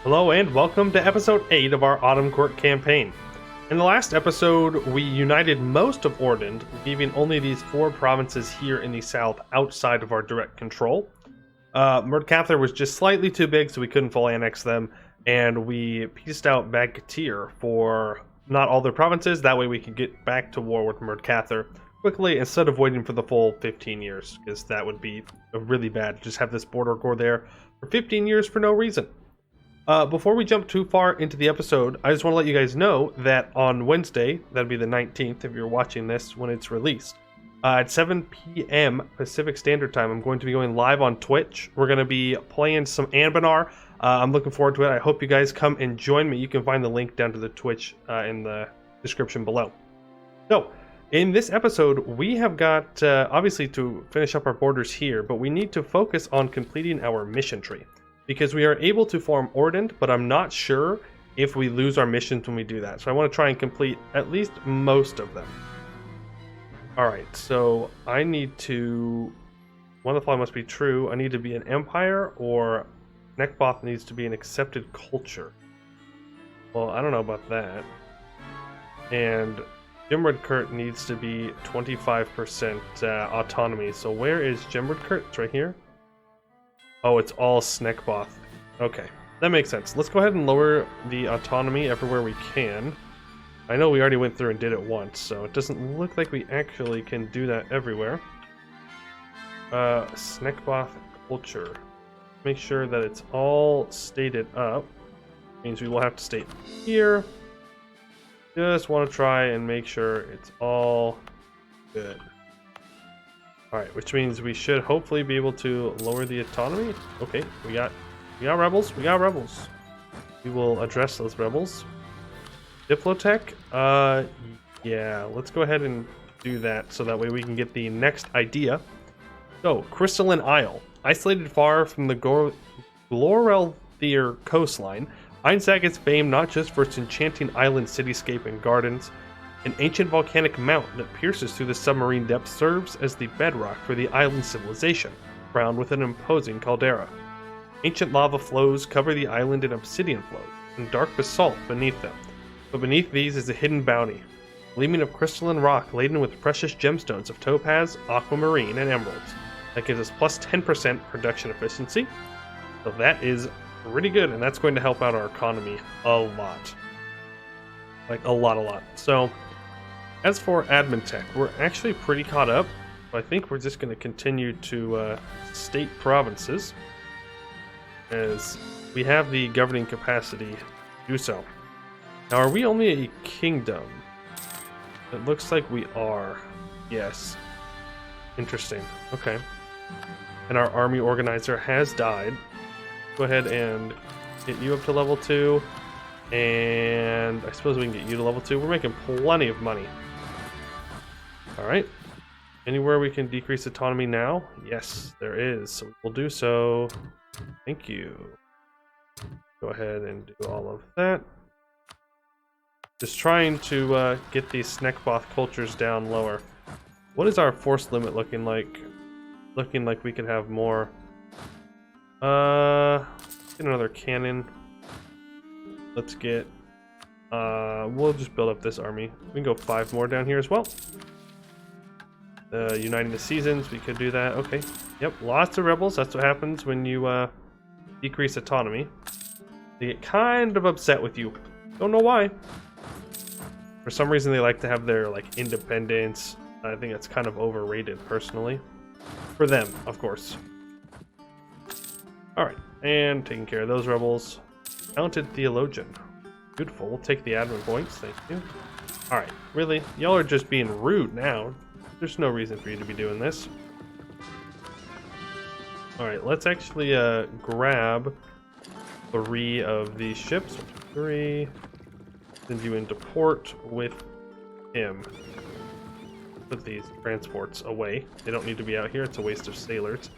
Hello and welcome to episode 8 of our Autumn Court campaign. In the last episode, we united most of Eordand, leaving only these 4 provinces here in the south outside of our direct control. Merdkather was just slightly too big, so we couldn't fully annex them, and we pieced out Bagatir for not all their provinces. That way we could get back to war with Merdkather quickly instead of waiting for the full 15 years, because that would be really bad. Just have this border go there for 15 years for no reason. Before we jump too far into the episode, I just want to let you guys know that on Wednesday, that'd be the 19th if you're watching this when it's released, at 7 p.m. Pacific Standard Time, I'm going to be going live on Twitch. We're going to be playing some Anbennar. I'm looking forward to it. I hope you guys come and join me. You can find the link down to the Twitch in the description below. So, in this episode, we have got, obviously, to finish up our borders here, but we need to focus on completing our mission tree. Because we are able to form Eordand, but I'm not sure if we lose our missions when we do that. So I want to try and complete at least most of them. Alright, so I need to... One of the following must be true. I need to be an empire, or Nekboth needs to be an accepted culture. Well, I don't know about that. And Jimredkurt needs to be 25% autonomy. So where is Jimredkurt? It's right here. Oh, it's all Snekboth. Okay, that makes sense. Let's go ahead and lower the autonomy everywhere we can. I know we already went through and did it once, so it doesn't look like we actually can do that everywhere. Snekboth culture. Make sure that it's all stated up. Means we will have to state here. Just want to try and make sure it's all good. Alright, which means we should hopefully be able to lower the autonomy. Okay, we got rebels. We got rebels. We will address those rebels. Diplotech? Yeah, let's go ahead and do that so that way we can get the next idea. So, Crystalline Isle. Isolated far from the Glorelthier coastline, Einzag is famed not just for its enchanting island cityscape and gardens. An ancient volcanic mountain that pierces through the submarine depths serves as the bedrock for the island civilization, crowned with an imposing caldera. Ancient lava flows cover the island in obsidian flows, and dark basalt beneath them. But beneath these is a hidden bounty, gleaming of crystalline rock laden with precious gemstones of topaz, aquamarine, and emeralds. That gives us plus 10% production efficiency. So that is pretty good, and that's going to help out our economy a lot. Like, a lot. So... as for admin tech, we're actually pretty caught up. I think we're just going to continue to state provinces, as we have the governing capacity to do so. Now, are we only a kingdom? It looks like we are. Yes. Interesting. Okay. And our army organizer has died. Go ahead and get you up to level 2. And I suppose we can get you to level 2. We're making plenty of money. Alright. Anywhere we can decrease autonomy now? Yes, there is. So we'll do so. Thank you. Go ahead and do all of that. Just trying to get these Snekboth cultures down lower. What is our force limit looking like? Looking like we could have more. Get another cannon. Let's get... we'll just build up this army. We can go 5 more down here as well. Uniting the seasons, we could do that. Okay. Yep, lots of rebels. That's what happens when you decrease autonomy. They get kind of upset with you. Don't know why. For some reason, they like to have their like independence. I think it's kind of overrated, personally. For them, of course. Alright, and taking care of those rebels. Mounted Theologian. Beautiful. We'll take the admin points. Thank you. Alright, really? Y'all are just being rude now. There's no reason for you to be doing this. Alright, let's actually grab 3 of these ships. 3. Send you into port with him. Put these transports away. They don't need to be out here. It's a waste of sailors.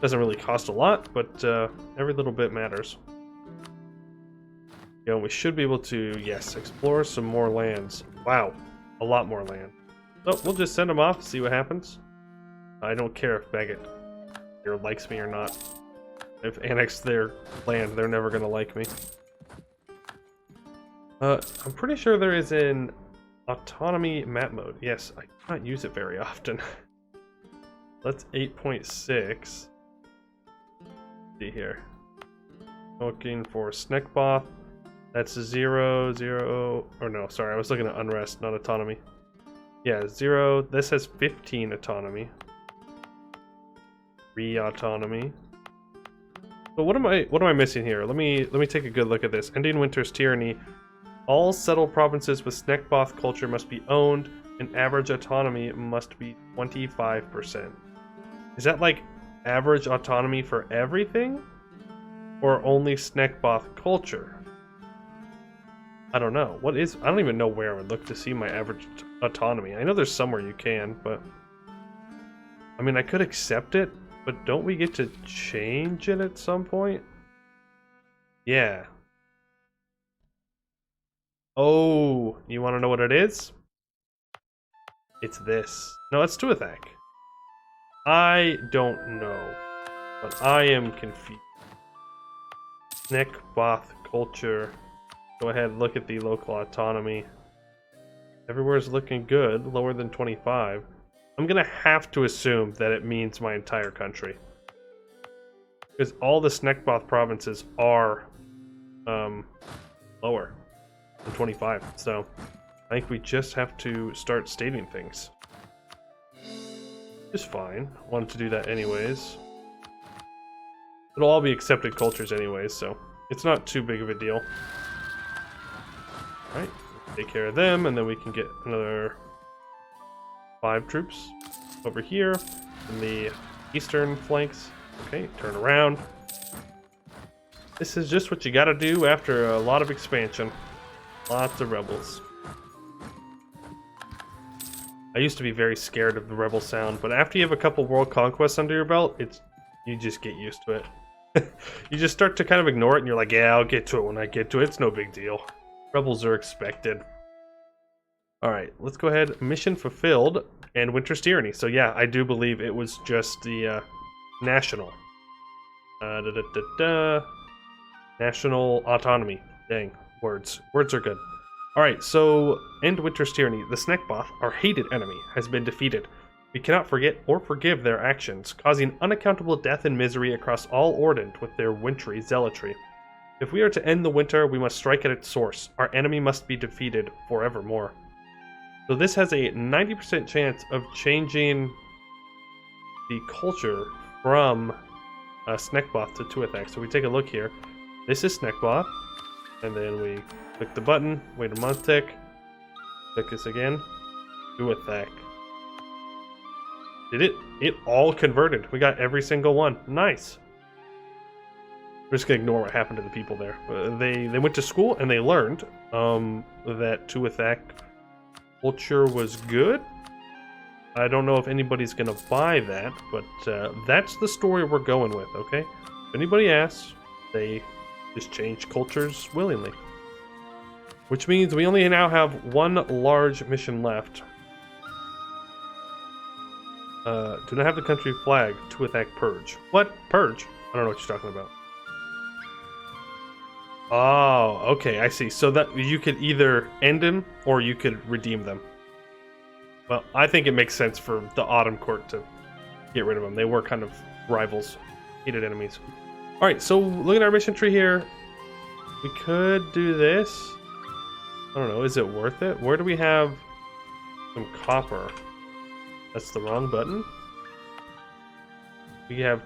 Doesn't really cost a lot, but every little bit matters. You know, we should be able to, yes, explore some more lands. Wow, a lot more land. So we'll just send them off, see what happens. I don't care if Baggett likes me or not. I've annexed their land, they're never gonna like me. I'm pretty sure there is an autonomy map mode. Yes, I cannot use it very often. That's 8.6. See here. Looking for Snekboth. That's 0, 0. Or no, sorry, I was looking at unrest, not autonomy. Yeah, 0. This has 15 autonomy. 3 autonomy. So what am I missing here? Let me take a good look at this. Ending Winter's Tyranny. All settled provinces with Snekboth culture must be owned, and average autonomy must be 25%. Is that like average autonomy for everything? Or only Snekboth culture? I don't know. What is... I don't even know where I would look to see my average autonomy. I know there's somewhere you can, but... I mean, I could accept it, but don't we get to change it at some point? Yeah. Oh, you want to know what it is? It's this. No, it's Tuathak. I don't know, but I am confused. Snekboth culture. Go ahead, look at the local autonomy. Everywhere's looking good, lower than 25. I'm gonna have to assume that it means my entire country. Because all the Snekboth provinces are lower than 25. So I think we just have to start stating things. Which is fine. I wanted to do that anyways. It'll all be accepted cultures anyways, so it's not too big of a deal. Alright, take care of them, and then we can get another 5 troops over here in the eastern flanks. Okay, turn around. This is just what you gotta do after a lot of expansion. Lots of rebels. I used to be very scared of the rebel sound, but after you have a couple world conquests under your belt, you just get used to it. You just start to kind of ignore it, and you're like, yeah, I'll get to it when I get to it. It's no big deal. Rebels are expected. Alright, let's go ahead. Mission fulfilled, and Winter's Tyranny. So yeah, I do believe it was just the national. National autonomy. Dang, words. Words are good. Alright, so end Winter's Tyranny. The Snekboth, our hated enemy, has been defeated. We cannot forget or forgive their actions, causing unaccountable death and misery across all Eordand with their wintry zealotry. If we are to end the winter, we must strike at its source. Our enemy must be defeated forevermore. So this has a 90% chance of changing the culture from Snekboth to Tuathak. So we take a look here. This is Snekboth, and then we click the button, wait a month tick, click this again, Tuathak. Did it? It all converted. We got every single one. Nice. We're just gonna ignore what happened to the people there. They went to school and they learned that Tuathak culture was good. I don't know if anybody's gonna buy that, but that's the story we're going with. Okay. If anybody asks, they just change cultures willingly. Which means we only now have one large mission left. Do not have the country flag. Tuathak purge. What? Purge? I don't know what you're talking about. Oh, okay, I see. So that you could either end them or you could redeem them. Well, I think it makes sense for the Autumn Court to get rid of them. They were kind of rivals, hated enemies. Alright, so look at our mission tree here. We could do this. I don't know, is it worth it? Where do we have some copper? That's the wrong button. We have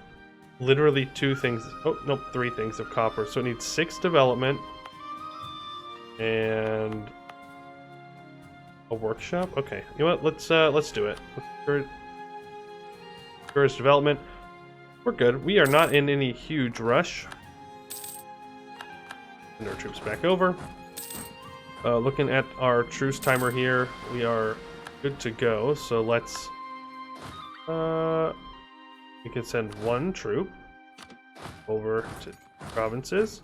literally 2 things. Oh, nope, 3 things of copper. So it needs 6 development and a workshop. Okay, you know what? Let's do it. First development. We're good. We are not in any huge rush. Send our troops back over. Looking at our truce timer here, we are good to go. So let's. We can send 1 troop over to provinces.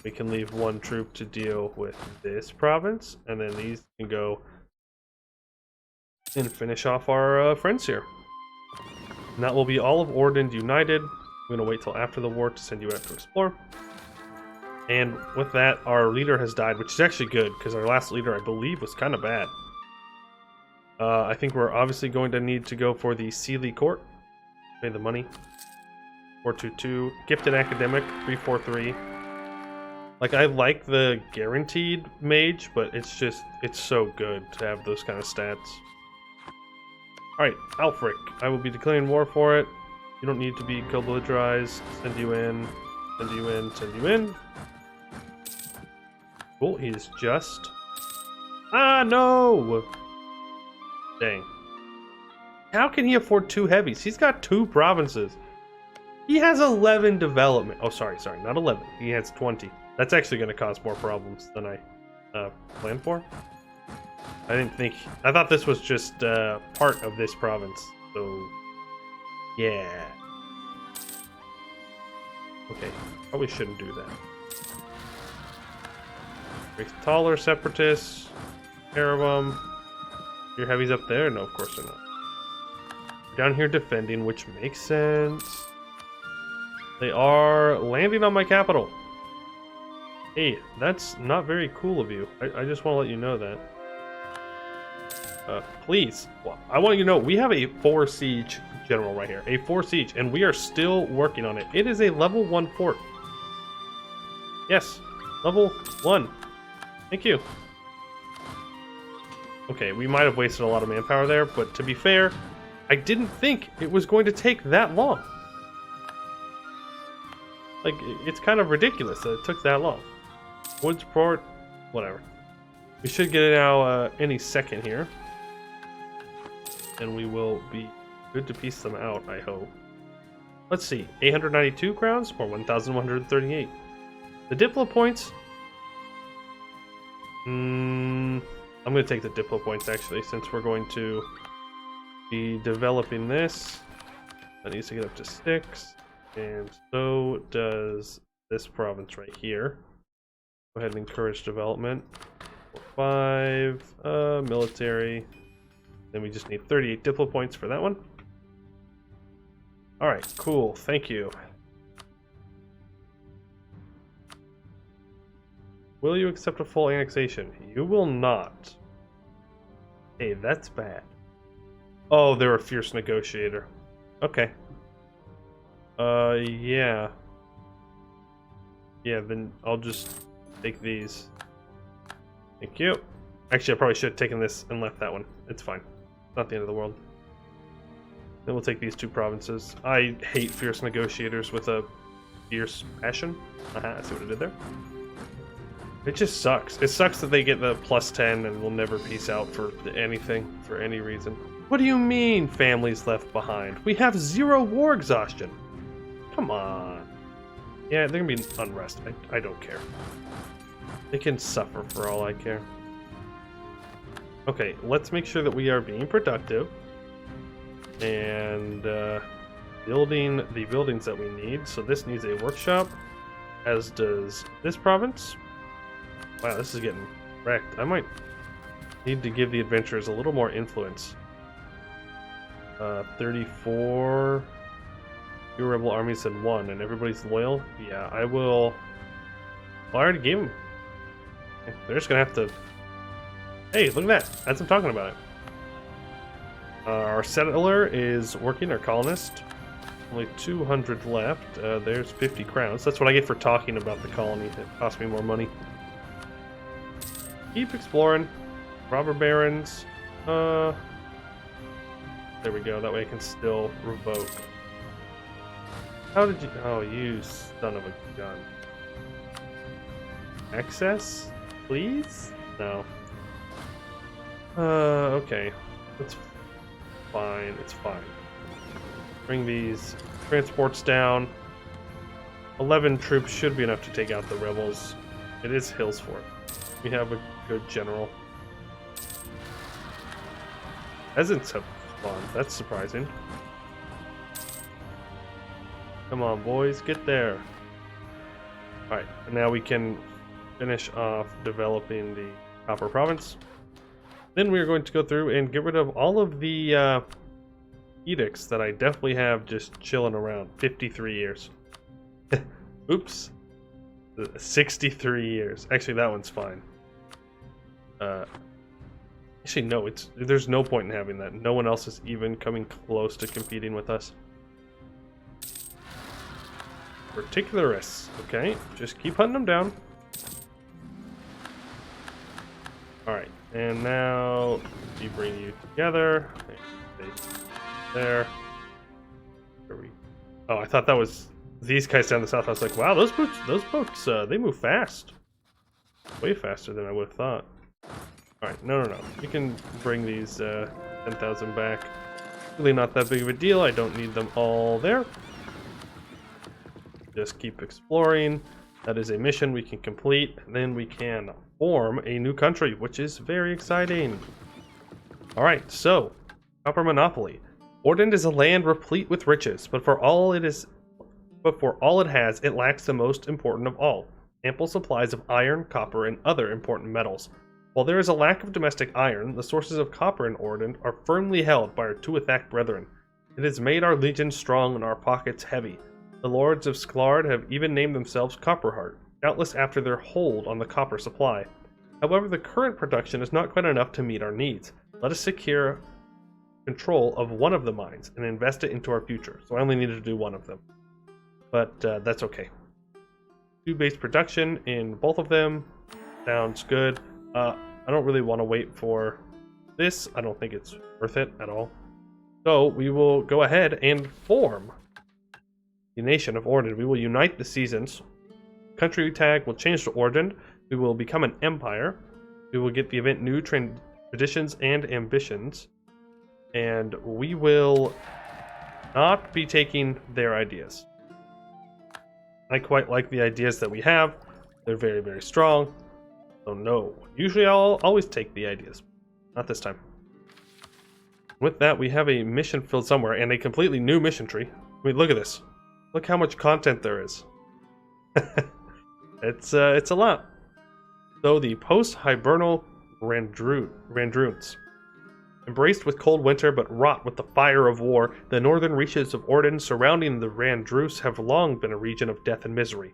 We can leave 1 troop to deal with this province, and then these can go and finish off our friends here. And that will be all of Eordand united. I'm going to wait till after the war to send you out to explore. And with that, our leader has died, which is actually good, because our last leader, I believe, was kind of bad. I think we're obviously going to need to go for the Sealy Court. Pay the money. 422. Gifted Academic, 343. Like, I like the guaranteed mage, but it's just, it's so good to have those kind of stats. Alright, Alfric. I will be declaring war for it. You don't need to be co-militarized. Send you in. Send you in. Send you in. Cool, he is just... Ah, no! Dang. How can he afford 2 heavies? He's got 2 provinces. He has 11 development. Oh, sorry, not 11. He has 20. That's actually going to cause more problems than I planned for. I thought this was just part of this province. So, yeah. Okay, probably shouldn't do that. Break taller separatists. Pair of them. Your heavies up there? No, of course they're not. Down here defending, which makes sense. They are landing on my capital. Hey, that's not very cool of you. I just want to let you know that. Please, well, I want you to know we have a 4 siege general right here. A 4 siege, and we are still working on it. It is a level 1 fort. Yes, level 1. Thank you. Okay, we might have wasted a lot of manpower there, but to be fair, I didn't think it was going to take that long. Like, it's kind of ridiculous that it took that long. Woods port, whatever. We should get it now any second here. And we will be good to piece them out, I hope. Let's see, 892 crowns or 1,138. The Diplo points... I'm going to take the Diplo points, actually, since we're going to be developing this. That needs to get up to 6. And so does this province right here. Go ahead and encourage development. 5, military. Then we just need 38 Diplo points for that one. Alright, cool, thank you. Will you accept a full annexation? You will not. Hey, that's bad. Oh, they're a fierce negotiator. Okay. Yeah. Yeah, then I'll just take these. Thank you. Actually, I probably should have taken this and left that one. It's fine. Not the end of the world. Then we'll take these 2 provinces. I hate fierce negotiators with a fierce passion. I see what I did there. It just sucks. It sucks that they get the +10 and will never peace out for anything, for any reason. What do you mean, families left behind? We have 0 war exhaustion. Come on. Yeah, they're gonna be unrest. I don't care. They can suffer for all I care. Okay, let's make sure that we are being productive and building the buildings that we need. So this needs a workshop, as does this province. Wow, this is getting wrecked. I might need to give the adventurers a little more influence. 34 fewer rebel armies than 1, and everybody's loyal. Yeah, I will. Well, I already gave them. They're just gonna have to. Hey, look at that! That's what I'm talking about. Our settler is working. Our colonist. Only 200 left. There's 50 crowns. That's what I get for talking about the colony. It costs me more money. Keep exploring. Robber barons. There we go. That way I can still revoke. How did you... Oh, you son of a gun. Access? Please? No. Okay. It's fine. It's fine. Bring these transports down. 11 troops should be enough to take out the rebels. It is Hillsfort. We have a good general. Peasants have spawned. That's surprising. Come on, boys, get there. Alright, now we can finish off developing the Copper Province. Then we are going to go through and get rid of all of the edicts that I definitely have just chilling around. 53 years. Oops. 63 years. Actually, that one's fine. Actually, no, there's no point in having that. No one else is even coming close to competing with us. Particularists. Okay, just keep hunting them down. Alright, and now we bring you together. There. Oh, I thought that was these guys down the south. I was like, wow, those boats, they move fast. Way faster than I would have thought. Alright, no. You can bring these 10,000 back. Really not that big of a deal. I don't need them all there. Just keep exploring. That is a mission we can complete. And then we can form a new country, which is very exciting. Alright, so, Copper Monopoly. Eordand is a land replete with riches, but for all it has, it lacks the most important of all: ample supplies of iron, copper, and other important metals. While there is a lack of domestic iron, the sources of copper in Eordand are firmly held by our Tuathak brethren. It has made our legions strong and our pockets heavy. The lords of Sklard have even named themselves Copperheart, doubtless after their hold on the copper supply. However, the current production is not quite enough to meet our needs. Let us secure control of one of the mines and invest it into our future. So I only needed to do one of them, but that's okay. 2 base production in both of them sounds good. I don't really want to wait for this. I don't think it's worth it at all. So we will go ahead and form the nation of Eordand. We will unite the seasons. Country tag will change to Eordand. We will become an empire. We will get the event new traditions and ambitions. And we will not be taking their ideas. I quite like the ideas that we have. They're very, very strong. So no. Usually I'll always take the ideas. Not this time. With that, we have a mission filled somewhere and a completely new mission tree. I mean, look at this. Look how much content there is. It's a lot. So the post-hibernal Randruns. Embraced with cold winter but wrought with the fire of war, the northern reaches of Eordand surrounding the Randrus have long been a region of death and misery.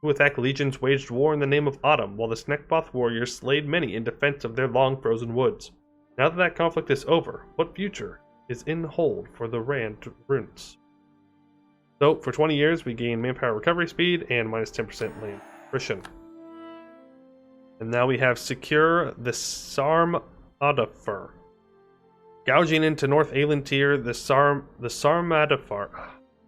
Tuathak legions waged war in the name of autumn, while the Snekboth warriors slayed many in defense of their long frozen woods. Now that conflict is over, what future is in hold for the Randruns? So, for 20 years, we gain manpower recovery speed and minus 10% land attrition. And now we have secure the Sarm Adafur. Gouging into North Aelintir, the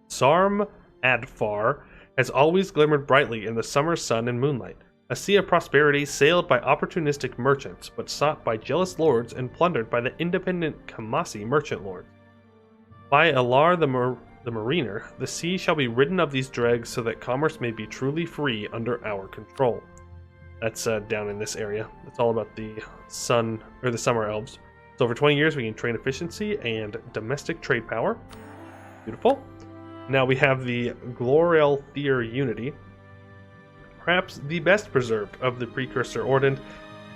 Sarm Adfar has always glimmered brightly in the summer sun and moonlight, a sea of prosperity sailed by opportunistic merchants, but sought by jealous lords and plundered by the independent Kamasi merchant lords. By Alar the Mariner, the sea shall be ridden of these dregs so that commerce may be truly free under our control. That's down in this area. It's all about the summer elves. So over 20 years, we can train efficiency and domestic trade power. Beautiful. Now we have the Glorelthir Unity. Perhaps the best preserved of the precursor Eordand,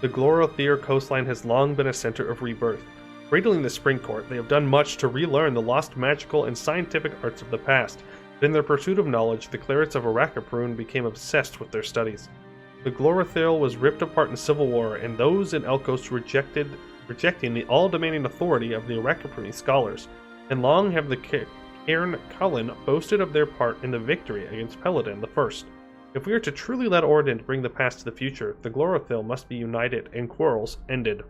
the Glorelthir coastline has long been a center of rebirth. Cradling the Spring Court, they have done much to relearn the lost magical and scientific arts of the past. But in their pursuit of knowledge, the clerics of Arakaprun became obsessed with their studies. The Glorelthir was ripped apart in civil war, and those in Elkos rejecting the all-demanding authority of the Arakapruni scholars, and long have the Cairn Cullen boasted of their part in the victory against Peladon I. If we are to truly let Eordand bring the past to the future, the Glorelthir must be united and quarrels ended.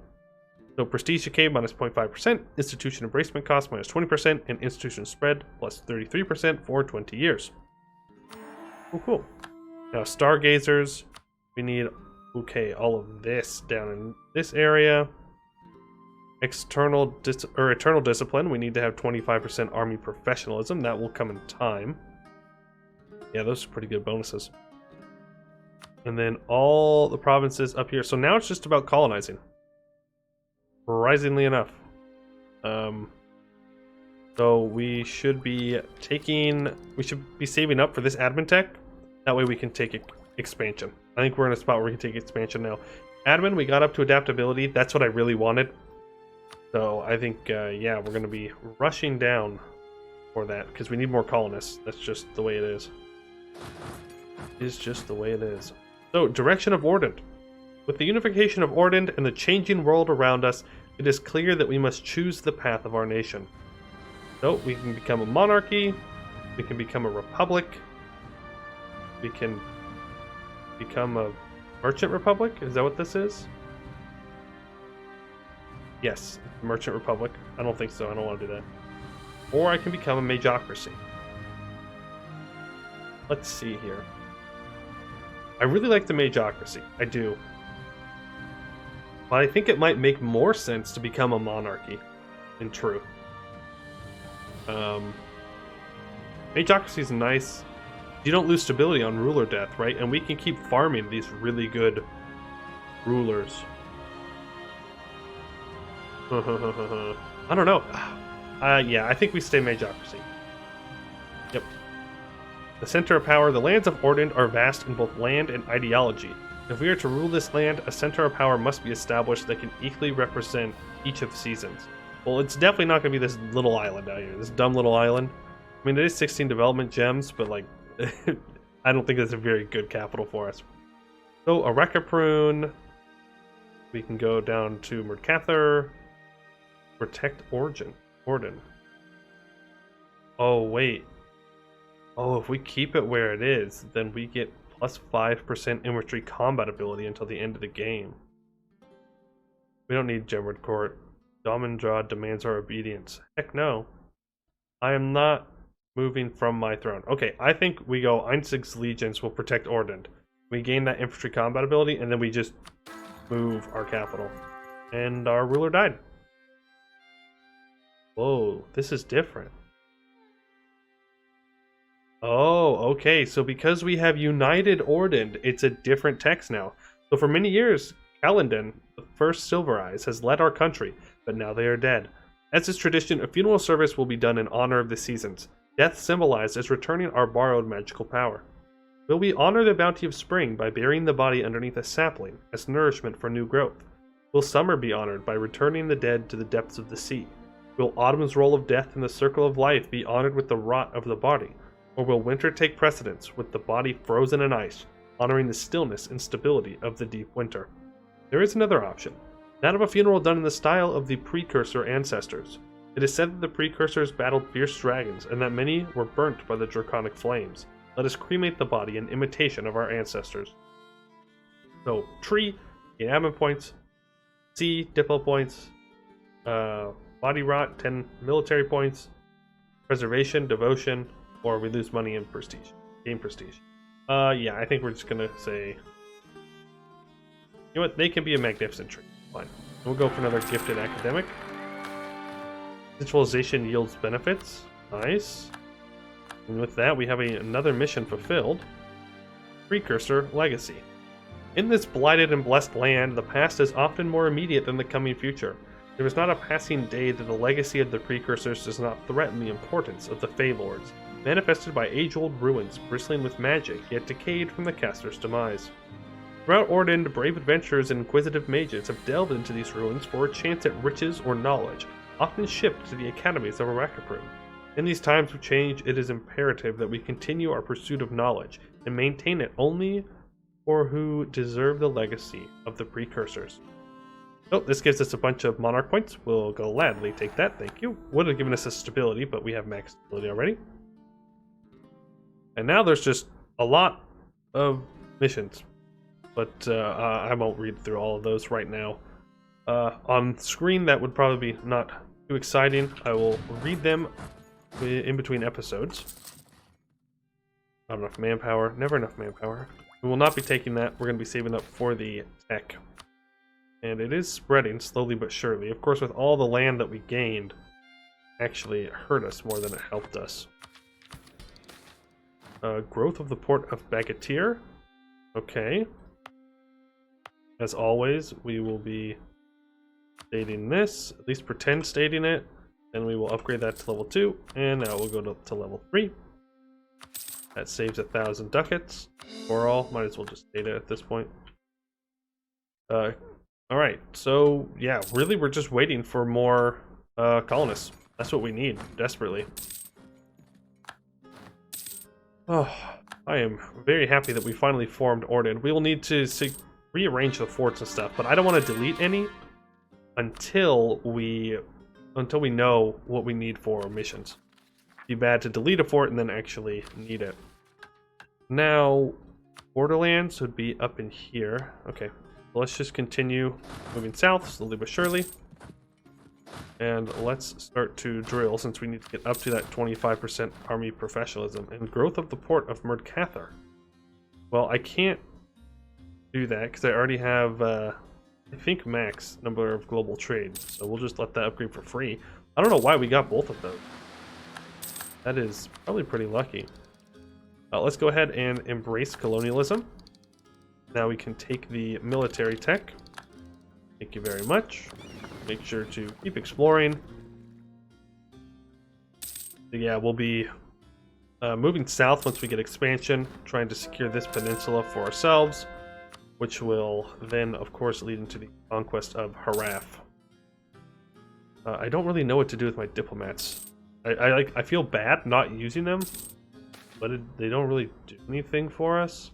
So Prestige Decay minus 0.5%, Institution Embracement Cost minus 20%, and Institution Spread plus 33% for 20 years. Cool. Now Stargazers, we need, all of this down in this area. Eternal Discipline, we need to have 25% Army Professionalism. That will come in time. Yeah, those are pretty good bonuses. And then all the provinces up here. So now it's just about colonizing. Surprisingly enough. So we should be saving up for this admin tech. That way we can take expansion. I think we're in a spot where we can take expansion now. Admin, we got up to adaptability. That's what I really wanted. So I think, yeah, we're going to be rushing down for that because we need more colonists. That's just the way it is. Is just the way it is. So, direction of Eordand. With the unification of Eordand and the changing world around us, it is clear that we must choose the path of our nation. So, we can become a monarchy, we can become a republic, we can become a merchant republic? Is that what this is? Yes, merchant republic. I don't think so, I don't want to do that. Or I can become a magocracy. Let's see here. I really like the magocracy. I do. But I think it might make more sense to become a monarchy, in truth. Magocracy is nice. You don't lose stability on ruler death, right? And we can keep farming these really good rulers. I don't know. Yeah, I think we stay magocracy. Yep. The center of power, the lands of Eordand are vast in both land and ideology. If we are to rule this land, a center of power must be established that can equally represent each of the seasons. Well, it's definitely not going to be this little island out here, this dumb little island. I mean, it is 16 development gems, but like, I don't think that's a very good capital for us. So, a Rekaprun. We can go down to Mercather. Protect Eordand. Oh, wait. Oh, if we keep it where it is, then we get plus 5% infantry combat ability until the end of the game. We don't need Gemward Court. Damendra demands our obedience. Heck no. I am not moving from my throne. Okay, I think we go Einzig's Legions will protect Eordand. We gain that infantry combat ability, and then we just move our capital. And our ruler died. Whoa, this is different. Oh, okay, so because we have united Eordand, it's a different text now. So for many years, Kaladin, the first Silver Eyes, has led our country, but now they are dead. As is tradition, a funeral service will be done in honor of the seasons. Death symbolized as returning our borrowed magical power. Will we honor the bounty of spring by burying the body underneath a sapling as nourishment for new growth? Will summer be honored by returning the dead to the depths of the sea? Will autumn's roll of death in the circle of life be honored with the rot of the body? Or will winter take precedence with the body frozen in ice, honoring the stillness and stability of the deep winter? There is another option, that of a funeral done in the style of the precursor ancestors. It is said that the precursors battled fierce dragons and that many were burnt by the draconic flames. Let us cremate the body in imitation of our ancestors. So, tree, gain admin points, C, diplo points, body rot, 10 military points, preservation, devotion, or we lose money in prestige, gain prestige. Yeah, I think we're just gonna say, you know what, they can be a magnificent tree, fine. We'll go for another gifted academic. Digitalization yields benefits, nice. And with that, we have another mission fulfilled. Precursor Legacy. In this blighted and blessed land, the past is often more immediate than the coming future. There is not a passing day that the legacy of the precursors does not threaten the importance of the Fey Lords, manifested by age-old ruins bristling with magic, yet decayed from the caster's demise. Throughout Eordand, brave adventurers and inquisitive mages have delved into these ruins for a chance at riches or knowledge, often shipped to the academies of Rekaprun. In these times of change, it is imperative that we continue our pursuit of knowledge and maintain it only for who deserve the legacy of the precursors. Oh, this gives us a bunch of monarch points. We'll gladly take that, thank you. Would have given us a stability, but we have max stability already. And now there's just a lot of missions, but I won't read through all of those right now. On screen, that would probably be not too exciting. I will read them in between episodes. Not enough manpower, never enough manpower. We will not be taking that. We're going to be saving up for the tech. And it is spreading slowly but surely. Of course, with all the land that we gained, actually it hurt us more than it helped us. Growth of the port of Bagatir. Okay. As always, we will be stating this, at least pretend stating it, and we will upgrade that to level 2, and now we'll go to level 3. That saves 1,000 ducats. Or all, might as well just state it at this point. Alright, so yeah, really we're just waiting for more colonists. That's what we need, desperately. Oh, I am very happy that we finally formed Eordand. We will need to rearrange the forts and stuff, but I don't want to delete any until we know what we need for missions. It'd be bad to delete a fort and then actually need it. Now, Borderlands would be up in here. Okay, so let's just continue moving south slowly but surely. And let's start to drill, since we need to get up to that 25% army professionalism. And growth of the port of Merdcathar. Well, I can't do that because I already have, I think, max number of global trade. So we'll just let that upgrade for free. I don't know why we got both of those. That is probably pretty lucky. Let's go ahead and embrace colonialism. Now we can take the military tech. Thank you very much. Make sure to keep exploring. So yeah, we'll be moving south once we get expansion, trying to secure this peninsula for ourselves, which will then, of course, lead into the conquest of haev. I don't really know what to do with my diplomats. I feel bad not using them, but they don't really do anything for us.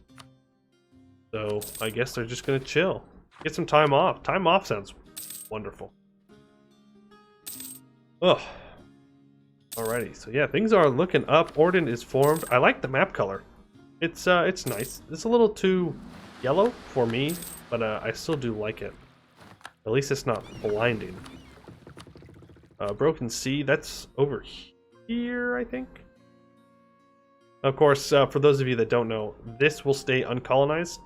So I guess they're just gonna chill, get some time off. Time off sounds wonderful. Ugh. Alrighty, so yeah, things are looking up. Eordand is formed. I like the map color. It's nice. It's a little too yellow for me, but I still do like it. At least it's not blinding. Broken Sea, that's over here, I think. Of course, for those of you that don't know, this will stay uncolonized.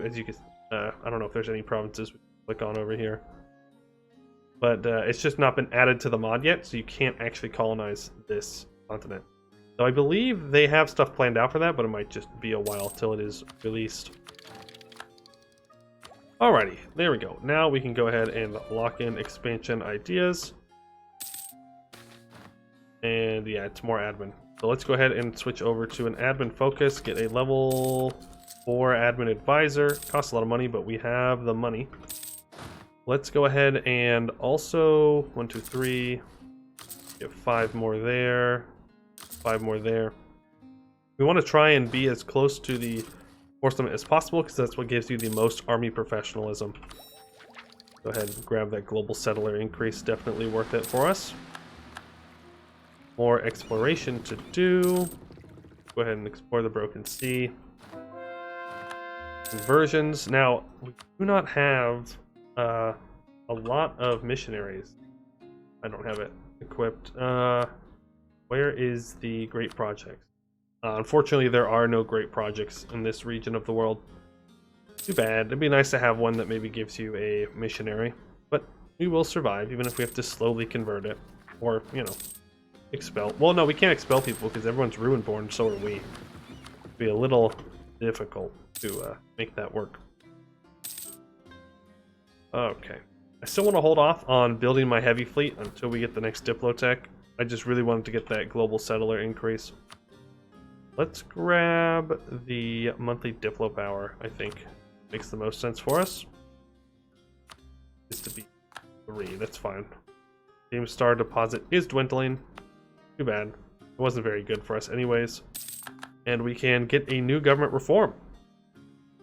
As you can, I don't know if there's any provinces we can click on over here. But it's just not been added to the mod yet, so you can't actually colonize this continent. So I believe they have stuff planned out for that, but it might just be a while till it is released. Alrighty, there we go. Now we can go ahead and lock in expansion ideas. And yeah, it's more admin. So let's go ahead and switch over to an admin focus, get a level 4 admin advisor. Costs a lot of money, but we have the money. Let's go ahead and also 1, 2, 3. Get 5 more there, 5 more there. We want to try and be as close to the force limit as possible because that's what gives you the most army professionalism. Go ahead and grab that global settler increase, definitely worth it for us. More exploration to do. Go ahead and explore the Broken Sea. Conversions. Now, we do not have a lot of missionaries. I don't have it equipped. Where is the great projects? Unfortunately, there are no great projects in this region of the world. Too bad. It'd be nice to have one that maybe gives you a missionary, but we will survive even if we have to slowly convert it, or, you know, expel. Well, no, we can't expel people because everyone's ruin-born, so are we. It'd be a little difficult to make that work. Okay. I still want to hold off on building my heavy fleet until we get the next Diplotech. I just really wanted to get that global settler increase. Let's grab the monthly Diplo power, I think. Makes the most sense for us. Is to be 3, that's fine. Game star deposit is dwindling. Too bad. It wasn't very good for us anyways. And we can get a new government reform.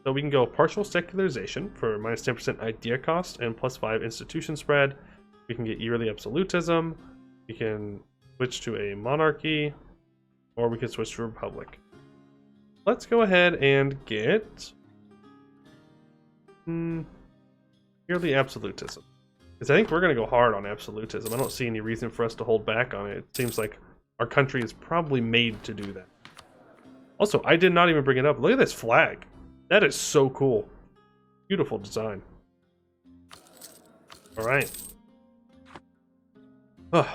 So we can go partial secularization for minus 10% idea cost and plus 5 institution spread. We can get yearly absolutism. We can switch to a monarchy, or we can switch to a republic. Let's go ahead and get yearly absolutism. Because I think we're going to go hard on absolutism. I don't see any reason for us to hold back on it. It seems like our country is probably made to do that. Also, I did not even bring it up. Look at this flag. That is so cool. Beautiful design. Alright.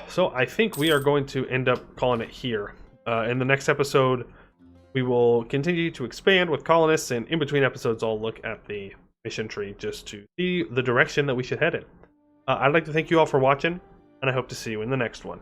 So I think we are going to end up calling it here. In the next episode, we will continue to expand with colonists, and in between episodes, I'll look at the mission tree just to see the direction that we should head in. I'd like to thank you all for watching, and I hope to see you in the next one.